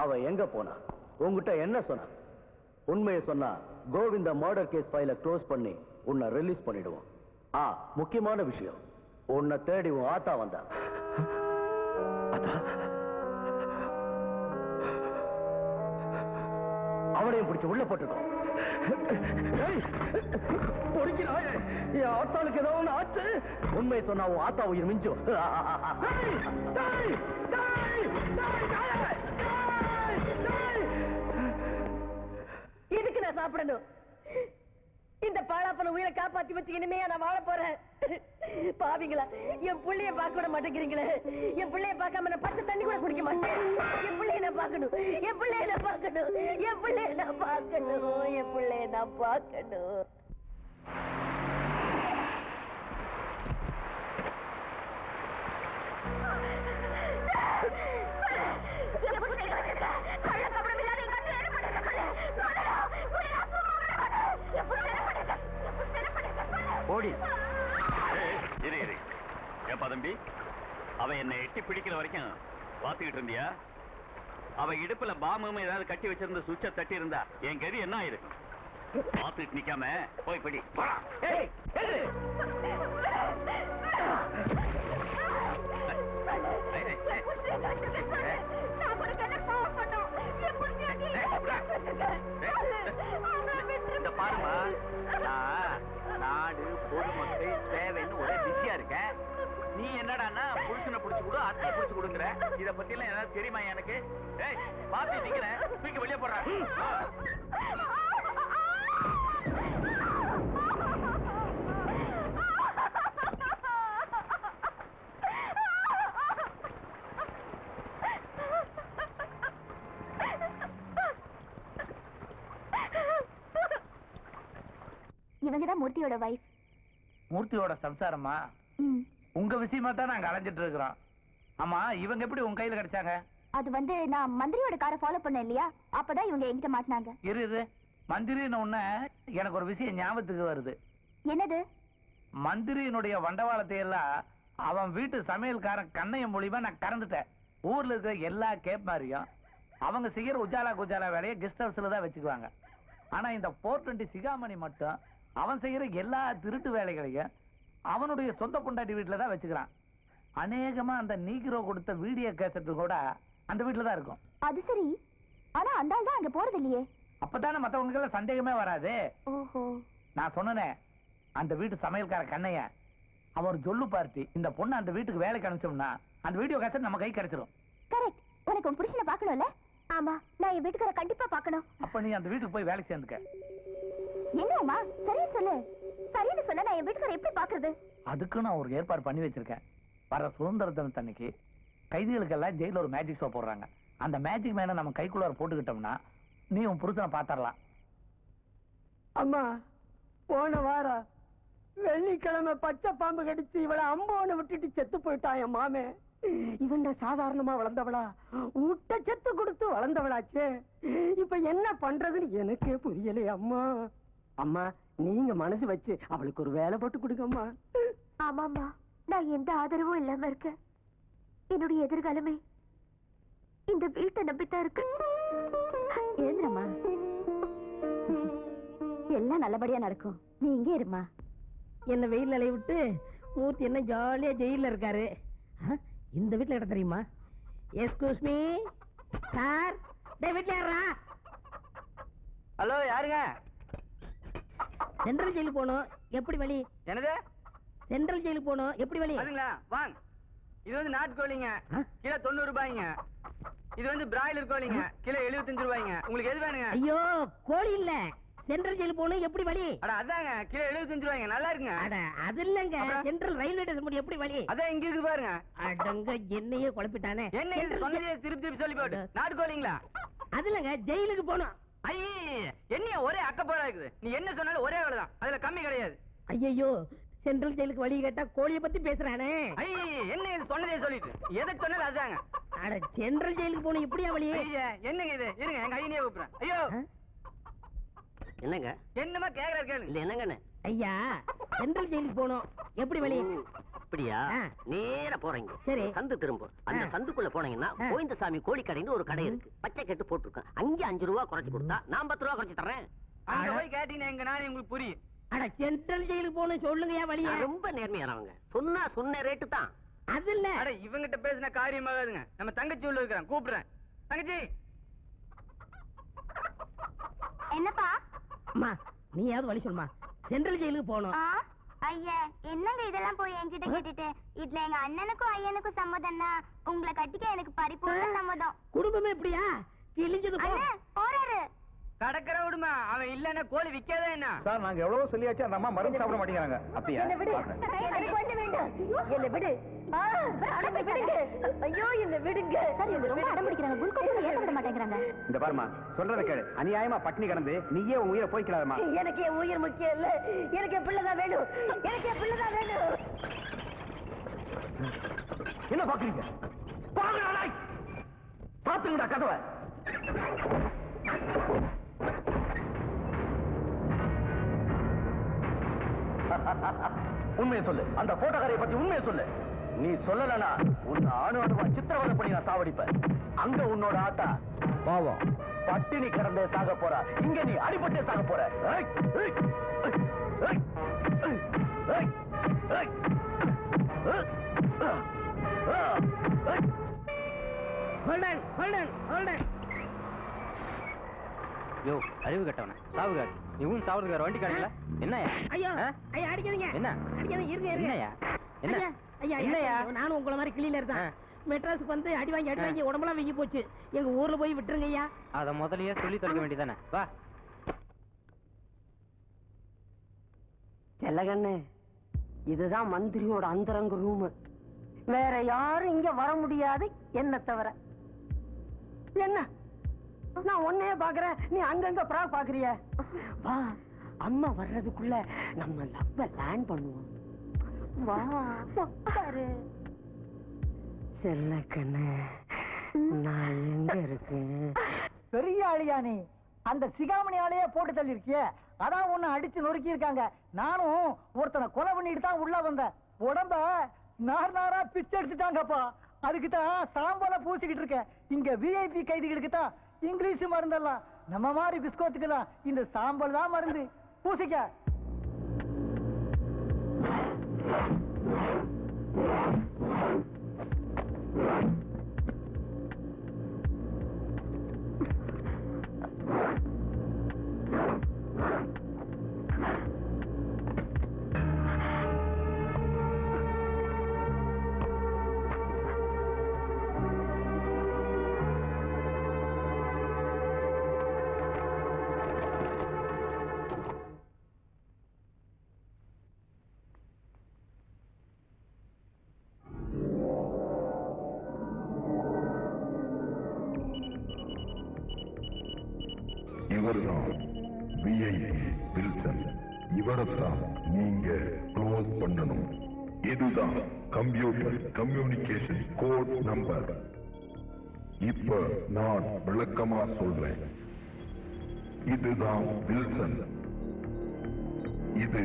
அவ எங்க போனா? உங்ககிட்ட என்ன சொன்னா? உண்மையை சொன்னா கோவிந்த மர்டர் கேஸ் ஃபைல க்ளோஸ் பண்ணி உன்னை ரிலீஸ் பண்ணிடுவோம். முக்கியமான விஷயம், உன்னை தேடி உன் ஆத்தா வந்தா. அவனையும் பிடிச்சு உள்ள போட்டுருக்கோம். என் ஆத்தாளுக்கு ஏதோ ஒண்ணு ஆச்சு. உண்மை சொன்னா உன் ஆத்தா உயிர் மிஞ்சும். எதுக்கு நான் சாப்பிடணும்? இந்த பாழாப்பன உயிரை காப்பாத்தி வச்சு இனிமே நான் வாழ போறேன். பாவிங்களா, என் பிள்ளைய பார்க்க விட மாட்டேங்கிறீங்களே. என் பிள்ளைய பார்க்காம நான் 10 தண்ணி கூட குடிக்க மாட்டேன். என் பிள்ளைய நான் பார்க்கணும், என் பிள்ளைய நான் பார்க்கணும், என் பிள்ளைய நான் பார்க்கணும், என் பிள்ளைய நான் பார்க்கணும். ஓடி ஏப்பா தம்பி, அவ என்னை எட்டி பிடிக்கிற வரைக்கும் பாத்துக்கிட்டு இருந்தியா? அவ இடுப்புல பாம்பு ஏதாவது கட்டி வச்சிருந்த சுவிட்ச தட்டி இருந்தா என் கதி என்ன ஆயிருக்கும்? பாத்துட்டு நிக்காம போய் பிடி. இந்த பாருமா, நாடு பொதுமக்கள் தேவைன்னு ஒரே பிஸியா இருக்க. நீ என்னடான்னா புருஷனை புடிச்சு கொடு, அத்தை புடிச்சு கொடுக்குற. இத பத்தி எல்லாம் ஏதாவது தெரியுமா எனக்கு? பாத்து நிக்கிறேன், தூக்கி வெளியே போடுற. இவங்கதான் மூர்த்தியோட வைஃப். மூர்த்தியோட சம்சாரமா? உங்க விஷயமா தான் நாங்க அலைஞ்சிட்டு இருக்கிறோம். ஆமா, இவங்க எப்படி உங்க கையில கிடைச்சாங்க? அது வந்து நான் மந்திரியோட காரை ஃபாலோ பண்ணேன் இல்லையா, அப்பதான் இவங்க என்கிட்ட மாட்டினாங்க. இரு, மந்திரின்னு உடனே எனக்கு ஒரு விஷயம் ஞாபகத்துக்கு வருது. என்னது? மந்திரியினுடைய வண்டவாளத்தை எல்லாம் அவன் வீட்டு சமையல்காரன் கண்ணையம் மூலியமா நான் கறந்துட்டேன். ஊர்ல இருக்கிற எல்லா கேப் மாதிரியும் அவங்க செய்யற உஜாலா குஜாலா வேலையை கெஸ்ட் ஹவுஸ்ல தான் வச்சுக்குவாங்க. ஆனா இந்த 420 சிகாமணி மட்டும் அவன் செய்யற எல்லா திருட்டு வேலைகளையும் அவனுடைய சொந்த பொண்டாட்டி வீட்டுல தான் வச்சுக்கிறான். அநேகமா அந்த நீக்ரோ கொடுத்த வீடியோ கேசட் கூட அந்த வீட்டுல தான் இருக்கும். அது சரி, ஆனா அந்த ஆள் தான் அங்க போறது இல்லையே. அப்பதானே மத்தவங்களுக்கு சந்தேகமே வராது. ஓஹோ, நான் சொன்னேன் அந்த வீட்டு சமையல்கார கண்ணைய அவன் ஒரு ஜொல்லு பார்ட்டி. இந்த பொண்ணு அந்த வீட்டுக்கு வேலைக்கு அனுப்பிச்சோம்னா அந்த வீடியோ கேசட் நம்ம கை கிடைச்சிடும். கரெக்ட். உனக்கு உன் புருஷனை பார்க்கணும்ல? ஆமா, நான் என் வீட்டுக்கார கண்டிப்பா பார்க்கணும். அப்ப நீ அந்த வீட்டுக்கு போய் வேலைக்கு சேர்ந்துக்க. என்னம்மா சரியா சொல்லு. சரின்னு சொன்னா நான் என் வீட்டுக்கார எப்படி பாக்குறது? அதுக்கு நான் ஒரு ஏற்பாடு பண்ணி வச்சிருக்கேன். வர சுதந்திர தினத்தன்னைக்கு கைதிகளுக்கெல்லாம் ஜெயில ஒரு மேஜிக் ஷோ போடுறாங்க. அந்த மேஜிக் மேன நம்ம கைக்குள்ளார போட்டுக்கிட்டோம்னா நீ உன் புருஷனை பாத்தரலாம். அம்மா, போன வாரம் வெள்ளிக்கிழமை பச்சை பாம்பு கடிச்சு இவளை அம்போன்னு விட்டுட்டு செத்து போயிட்டான் என் மாமே. இவன் சாதாரணமா வளர்ந்தவளா, ஊட்ட செத்து கொடுத்து வளர்ந்தவளாச்சே. இப்ப என்ன பண்றதுன்னு எனக்கே புரியலையே அம்மா. அம்மா, நீங்க மனசு வச்சு அவளுக்கு ஒரு வேலை போட்டு கொடுங்கம்மா. ஆமாம்மா, நான் எந்த ஆதரவும் இல்லாம இருக்கேன். என்னுடைய எதிர்காலமே இந்த வீட்டை நம்பித்தான் இருக்கு. ஏந்திரம்மா, எல்லாம் நல்லபடியா நடக்கும். நீ இங்கே இருமா. என்ன வெயில் நிலைய விட்டு மூர்த்தி என்ன ஜாலியா ஜெயில இருக்காரு. இந்த வீட்டுல இடம் தெரியுமா? எஸ்கூஸ் மீ சார், வீட்டுல யாரா? ஹலோ, யாருங்க? சென்ட்ரல் ஜெயிலுக்கு போகணும், எப்படி வழி? என்னது? சென்ட்ரல் ஜெயிலுக்கு போகணும், எப்படி வழி? அதுங்களா, வாங்க. இது வந்து நாட்டுக்கோழிங்க, கிலோ 90 ரூபாய்ங்க. இது வந்து பிராய்லர் கோழிங்க, கிலோ 75 ரூபாய்ங்க. உங்களுக்கு எது வேணுங்க? ஐயோ, கோழி இல்ல, சென்ட்ரல் ஜெயிலுக்கு போகணும், எப்படி வழி? அட அதாங்க, கிலோ 75 ரூபாய்ங்க. நல்லா இருக்குங்க. அட அது இல்லங்க, சென்ட்ரல் ரயில்வே ஸ்டேஷன் போய் எப்படி வழி? அதான் இங்க இருக்கு பாருங்க. அடங்க, என்னையே குழப்பிட்டானே. என்ன சொன்னதே திருப்பி திருப்பி சொல்லி போட்டு நாட்டுக்கோழிங்களா? அது இல்லங்க, ஜெயிலுக்கு போகணும். ஐயே, என்ன ஒரே அக்கப்போரா இருக்குது. நீ என்ன சொன்னாலும் ஒரே வேலைதான், அதுல கம்மி கிடையாது. ஐயோ, சென்ட்ரல் ஜெயிலுக்கு வழி கேட்டா கோழியை பத்தி பேசுறானே. ஐயே, என்ன இது சொன்னதே சொல்லிட்டு எதை சொன்னது அதுதாங்க. அட சென்ட்ரல் ஜெயிலுக்கு போகணும், எப்படியா வழி? என்னங்க இது? இருங்க, எங்க ஐயனையே கூப்பிடுறேன். ஐயோ, என்னங்க? என்னமா கேக்குறாரு கேளு. இல்ல என்னங்கன்னு ஐயா சென்ட்ரல் ஜெயிலுக்கு போனோம். எப்படி வழி? அப்படியா? நேரா போறீங்க. சரி. சந்து திரும்ப அந்த சந்துக்குள்ள போனீங்கன்னா கோவிந்தசாமி கோழி கடைன்னு ஒரு கடை இருக்கு. பச்சை கட்டு போட்டுருக்கேன். அங்கே 5 ரூபா குறைச்சு கொடுத்தா நான் 10 ரூபா குறைச்சு தர்றேன். அங்க போய் கேட்டீங்கன்னா எங்க நானே உங்களுக்கு புரியும். அட சென்ட்ரல் ஜெயிலுக்கு போகணும் சொல்லுங்கயா வழியா. ரொம்ப நேர்மையானவங்க. சொன்ன ரேட்டு தான். அது இல்ல. அட இவங்கிட்ட பேசின காரியமாகாதுங்க. நம்ம தங்கச்சி உள்ள இருக்கிறேன், கூப்பிடுறேன். தங்கச்சி. என்னப்பா? அம்மா நீயாவது வழி சொல்லுமா. சென்ட்ரல் ஜெயிலுக்கு போகணும். ஐயா என்னங்க இதெல்லாம் போய் என்கிட்ட கேட்டுட்டு? இதுல எங்க அண்ணனுக்கும் ஐயனுக்கும் சம்மதம் தான். உங்களை கட்டிக்க எனக்கு பரிபூர்ண சம்மதம். குடும்பமே இப்படியா? கிழிஞ்சது போ. போறாரு. கடற்கரை விடுமா? அவன் இல்லன்னா கோழி விக்காதே என்ன? சார் நாங்க எவ்வளவு சொல்லியாச்சு, அந்த அம்மா மருந்து சாப்பிட மாட்டேங்கிறாங்க. அப்படியா? என்னை விடு. என்னை விடு. ஐயோ என்ன விடுங்க. சார் இவங்க ரொம்ப அடம் பிடிக்கிறாங்க. குளுக்கோஸ் ஏத்த விட மாட்டேங்கிறாங்க. இந்த பாருமா, சொல்றத கேளு. அநியாயமா பட்டினி கிடந்து நீயே உன் உயிரை போய்க்கலாமா? எனக்கு என் உயிர் முக்கியம் இல்ல. எனக்கு என் பிள்ளைதான் வேணும். எனக்கு என் பிள்ளைதான் வேணும். என்ன பாக்குறீங்க? பாத்துங்கடா கதவை. உண்மையை சொல்லு. அந்த போட்டோக்காரையை பத்தி உண்மையை சொல்லு. நீ சொல்லலனா உன்னை அணுவா சித்திரவதை பண்ணி நான் சாவடிப்பேன். அங்க உன்னோட ஆத்தா பாவம் பட்டினி கிடந்தே சாக போறா. இங்க நீ அடிபட்டே சாக போற. யோ அறிவு கட்டவன சாவுகார். இவன் சாவுகார் வண்டி காட்டல. என்னையா? ஐயோ ஐயா அடிக்காதீங்க. என்ன? அடிக்காதீங்க. இருங்க என்னையா? என்ன? ஐயா என்னையா? நானும் உங்களை மாதிரி கிளீனர் தான். மெட்ராஸுக்கு வந்து அடி வாங்கி உடம்பெல்லாம் வீங்கி போச்சு. எங்க ஊர்ல போய் விட்டுருங்க ஐயா. அத முதல்லயே சொல்லி தரக்க வேண்டியதானே. வா செல்லகண்ணு, இதுதான் மந்திரியோட அந்தரங்க ரூம். வேற யாரும் இங்க வர முடியாது என்ன தவிர. என்ன நான் ஒன்னே பாக்குறேன், நீ அங்கங்க பிராக் பாக்குறிய. வா அம்மா வர்றதுக்குள்ள நம்ம லவ்வ லேண்ட் பண்ணுவோம். வா பாரு. செல்லக்கண்ணு நான் எங்க இருக்கேன்? பெரிய ஆளியா நீ? அந்த சிகாமணி ஆளையே போட்டு தள்ளி இருக்கிய. அதான் உன்னை அடிச்சு நொறுக்கி இருக்காங்க. நானும் ஒருத்தனை கொலை பண்ணிட்டு தான் உள்ள வந்தேன். உடம்ப நாரா பிச்சை எடுத்துட்டாங்கப்பா. அதுக்கு தான் சாம்பலை பூசிக்கிட்டு இருக்கேன். இங்க விஐபி கைதிகளுக்கு தான் இங்கிலீஷ் மருந்தெல்லாம். நம்ம மாதிரி பிஸ்கோத்துக்கெல்லாம் இந்த சாம்பல் தான் மருந்து. பூசிக்க. இவர்தான் விஐபி வில்சன். இவரைத்தான் நீங்க க்ளோஸ் பண்ணணும். இதுதான் கம்ப்யூட்டர் கம்யூனிகேஷன் கோட் நம்பர். இப்ப நான் விளக்கமா சொல்றேன். இதுதான் வில்சன். இது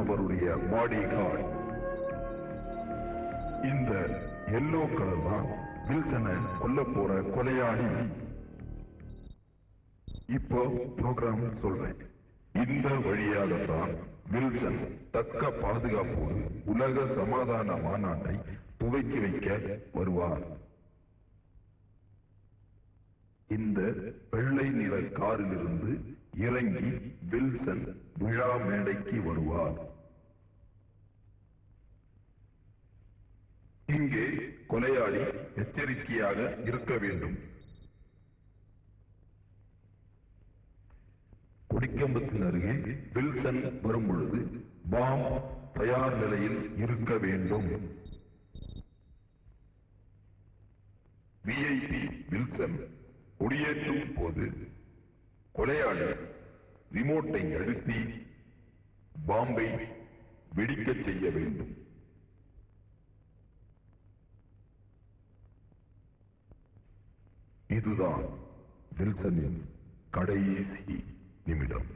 அவருடைய பாடி கார்டு. இந்த எல்லோ கலர் தான் வில்சனை கொல்ல போற கொலையாளி. இப்போ ப்ரோக்ராம் சொல்றேன். இந்த வழியாகத்தான் வில்சன் தக்க பாதுகாப்போடு உலக சமாதான மாநாட்டை துவக்கி வைக்க வருவார். இந்த வெள்ளை நிற காரிலிருந்து இறங்கி வில்சன் விழா மேடைக்கு வருவார். இங்கே கொலையாளி எச்சரிக்கையாக இருக்க வேண்டும். கொடிக்கம்பத்தின் அருகே வில்சன் வரும் பொழுது பாம் தயார் நிலையில் இருக்க வேண்டும். விஐபி வில்சன் கொடியேற்றும் போது கொலையாளி ரிமோட்டை அழுத்தி பாம்பை வெடிக்கச் செய்ய வேண்டும். இதுதான் வில்சனின் கடைசி நிமிடம்.